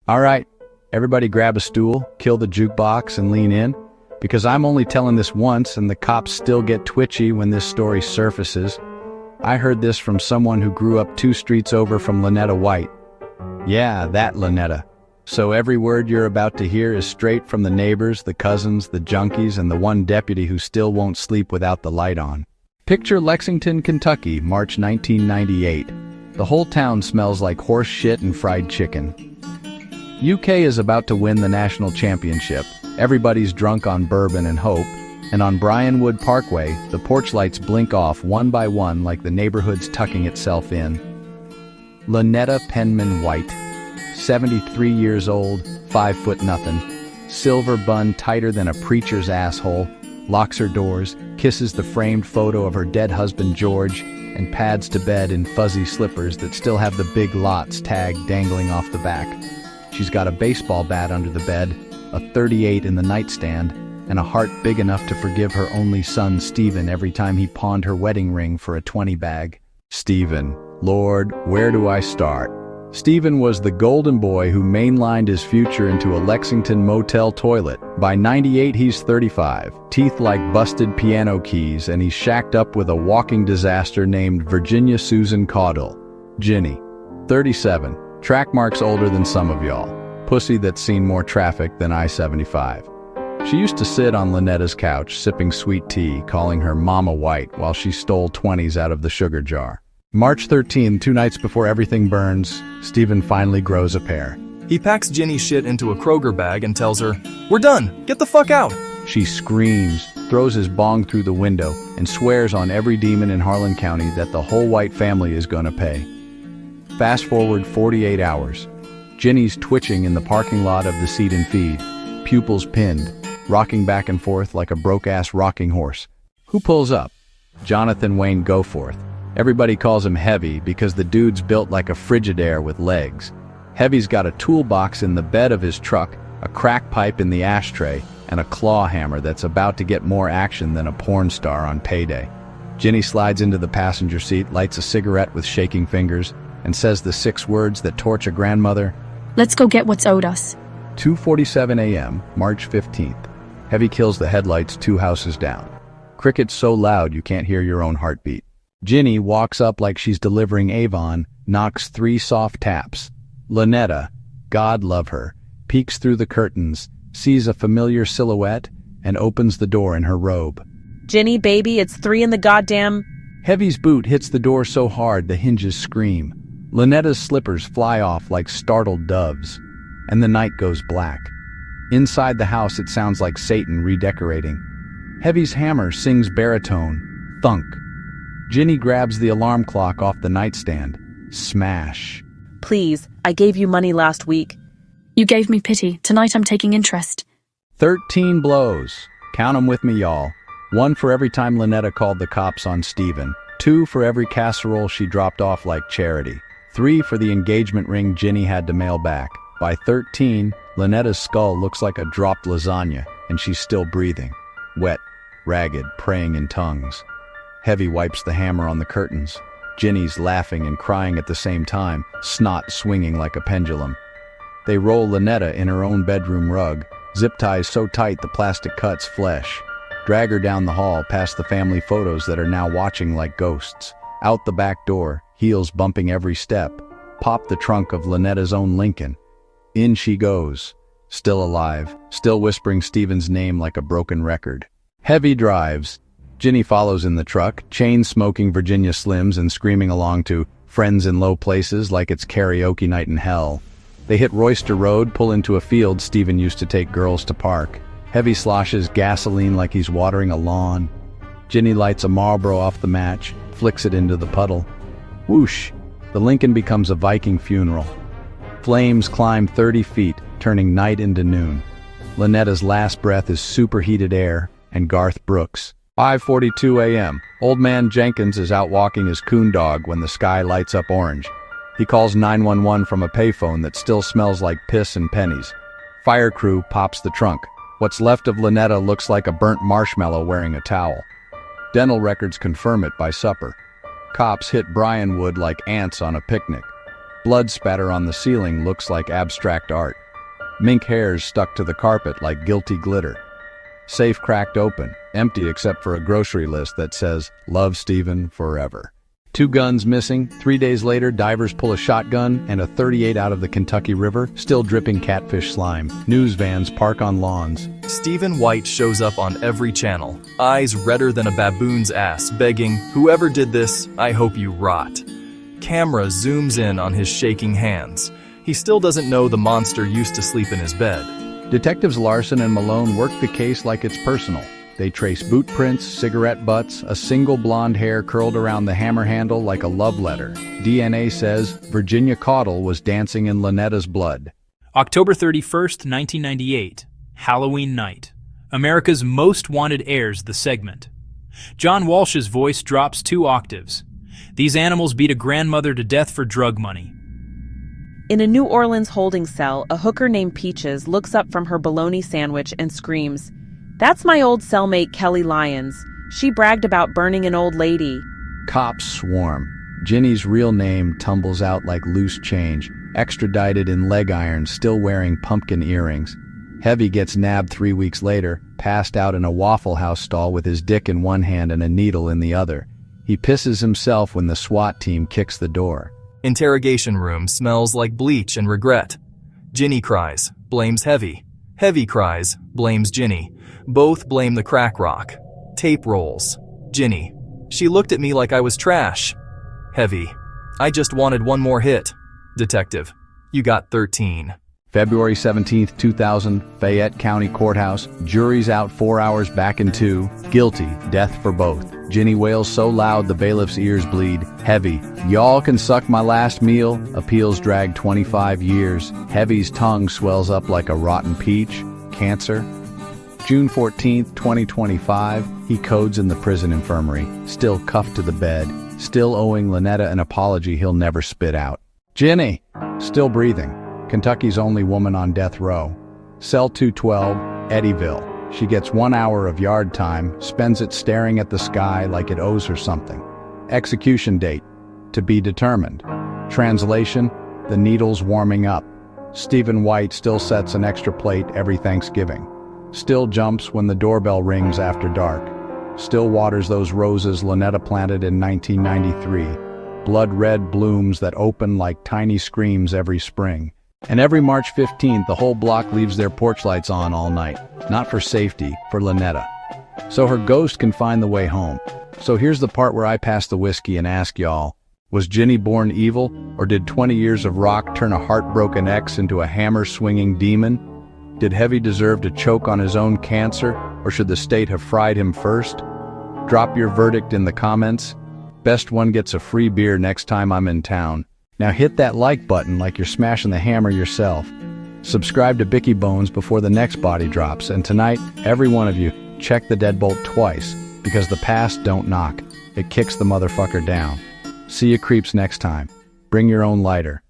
All right, everybody grab a stool, kill the jukebox, and lean in, because I'm only telling this once and the cops still get twitchy when this story surfaces. I heard this from someone who grew up 2 streets over from Lynetta White. Yeah, that Lynetta. So every word you're about to hear is straight from the neighbors, the cousins, the junkies, and the one deputy who still won't sleep without the light on. Picture Lexington, Kentucky, March 1998. The whole town smells like horse shit and fried chicken. UK is about to win the national championship. Everybody's drunk on bourbon and hope, and on Bryanwood Parkway, the porch lights blink off one by one like the neighborhood's tucking itself in. Lynetta Penman White, 73 years old, 5 foot nothing, silver bun tighter than a preacher's asshole, locks her doors, kisses the framed photo of her dead husband George, and pads to bed in fuzzy slippers that still have the Big Lots tag dangling off the back. She's got a baseball bat under the bed, a .38 in the nightstand, and a heart big enough to forgive her only son Stephen every time he pawned her wedding ring for a 20 bag. Stephen, Lord, where do I start? Stephen was the golden boy who mainlined his future into a Lexington motel toilet. By 98 he's 35, teeth like busted piano keys, and he's shacked up with a walking disaster named Virginia Susan Caudill. Ginny, 37, track marks older than some of y'all, pussy that's seen more traffic than I-75. She used to sit on Lynetta's couch sipping sweet tea, calling her Mama White while she stole 20s out of the sugar jar. March 13, 2 nights before everything burns, Stephen finally grows a pair. He packs Ginny's shit into a Kroger bag and tells her, "We're done, get the fuck out." She screams, throws his bong through the window, and swears on every demon in Harlan County that the whole White family is gonna pay. Fast forward 48 hours. Ginny's twitching in the parking lot of the Seed and Feed, pupils pinned, rocking back and forth like a broke-ass rocking horse. Who pulls up? Jonathan Wayne Goforth. Everybody calls him Heavy because the dude's built like a Frigidaire with legs. Heavy's got a toolbox in the bed of his truck, a crack pipe in the ashtray, and a claw hammer that's about to get more action than a porn star on payday. Ginny slides into the passenger seat, lights a cigarette with shaking fingers, and says the 6 words that torch a grandmother. Let's go get what's owed us. 2:47 a.m., March 15th. Heavy kills the headlights 2 houses down. Cricket's so loud you can't hear your own heartbeat. Ginny walks up like she's delivering Avon, knocks 3 soft taps. Lynetta, God love her, peeks through the curtains, sees a familiar silhouette, and opens the door in her robe. Ginny, baby, it's 3 in the goddamn... Heavy's boot hits the door so hard the hinges scream. Lynetta's slippers fly off like startled doves, and the night goes black. Inside the house it sounds like Satan redecorating. Heavy's hammer sings baritone, thunk. Ginny grabs the alarm clock off the nightstand. Smash. Please, I gave you money last week. You gave me pity. Tonight I'm taking interest. 13 blows. Count 'em with me, y'all. 1 for every time Lynetta called the cops on Stephen. 2 for every casserole she dropped off like charity. 3 for the engagement ring Ginny had to mail back. By 13, Lynetta's skull looks like a dropped lasagna, and she's still breathing. Wet, ragged, praying in tongues. Heavy wipes the hammer on the curtains. Ginny's laughing and crying at the same time, snot swinging like a pendulum. They roll Lynetta in her own bedroom rug, zip ties so tight the plastic cuts flesh. Drag her down the hall past the family photos that are now watching like ghosts. Out the back door, heels bumping every step. Pop the trunk of Lynetta's own Lincoln. In she goes. Still alive, still whispering Stephen's name like a broken record. Heavy drives. Ginny follows in the truck, chain-smoking Virginia Slims and screaming along to Friends in Low Places like it's karaoke night in hell. They hit Royster Road, pull into a field Stephen used to take girls to park. Heavy sloshes gasoline like he's watering a lawn. Ginny lights a Marlboro off the match, flicks it into the puddle. Whoosh! The Lincoln becomes a Viking funeral. Flames climb 30 feet, turning night into noon. Lynetta's last breath is superheated air, and Garth Brooks. 5:42 a.m. Old man Jenkins is out walking his coon dog when the sky lights up orange. He calls 911 from a payphone that still smells like piss and pennies. Fire crew pops the trunk. What's left of Lynetta looks like a burnt marshmallow wearing a towel. Dental records confirm it by supper. Cops hit Bryanwood like ants on a picnic. Blood spatter on the ceiling looks like abstract art. Mink hairs stuck to the carpet like guilty glitter. Safe cracked open, empty except for a grocery list that says, "Love Stephen forever." 2 guns missing. 3 days later, divers pull a shotgun and a .38 out of the Kentucky River, still dripping catfish slime. News vans park on lawns. Stephen White shows up on every channel, eyes redder than a baboon's ass, begging, "Whoever did this, I hope you rot." Camera zooms in on his shaking hands. He still doesn't know the monster used to sleep in his bed. Detectives Larson and Malone work the case like it's personal. They trace boot prints, cigarette butts, a single blonde hair curled around the hammer handle like a love letter. DNA says Virginia Caudill was dancing in Lonetta's blood. October 31st, 1998, Halloween night. America's Most Wanted airs the segment. John Walsh's voice drops 2 octaves. These animals beat a grandmother to death for drug money. In a New Orleans holding cell, a hooker named Peaches looks up from her bologna sandwich and screams, "That's my old cellmate Kelly Lyons. She bragged about burning an old lady." Cops swarm. Ginny's real name tumbles out like loose change, extradited in leg irons, still wearing pumpkin earrings. Heavy gets nabbed 3 weeks later, passed out in a Waffle House stall with his dick in one hand and a needle in the other. He pisses himself when the SWAT team kicks the door. Interrogation room smells like bleach and regret. Ginny cries, blames Heavy. Heavy cries, blames Ginny. Both blame the crack rock. Tape rolls. Ginny, "She looked at me like I was trash." Heavy, "I just wanted one more hit." Detective, "You got 13. February 17th, 2000, Fayette County Courthouse. Jury's out 4 hours back in 2. Guilty, death for both. Ginny wails so loud the bailiff's ears bleed. Heavy, "Y'all can suck my last meal." Appeals drag 25 years. Heavy's tongue swells up like a rotten peach. Cancer. June 14th, 2025, he codes in the prison infirmary, still cuffed to the bed, still owing Lynetta an apology he'll never spit out. Ginny, still breathing. Kentucky's only woman on death row. Cell 212, Eddyville. She gets 1 hour of yard time, spends it staring at the sky like it owes her something. Execution date, to be determined. Translation, the needle's warming up. Stephen White still sets an extra plate every Thanksgiving. Still jumps when the doorbell rings after dark. Still waters those roses Lynetta planted in 1993. Blood-red blooms that open like tiny screams every spring. And every March 15th, the whole block leaves their porch lights on all night. Not for safety, for Lynetta. So her ghost can find the way home. So here's the part where I pass the whiskey and ask y'all, was Ginny born evil, or did 20 years of rock turn a heartbroken ex into a hammer-swinging demon? Did Heavy deserve to choke on his own cancer, or should the state have fried him first? Drop your verdict in the comments. Best one gets a free beer next time I'm in town. Now hit that like button like you're smashing the hammer yourself. Subscribe to BikyBones before the next body drops, and tonight, every one of you, check the deadbolt twice, because the past don't knock. It kicks the motherfucker down. See you creeps next time. Bring your own lighter.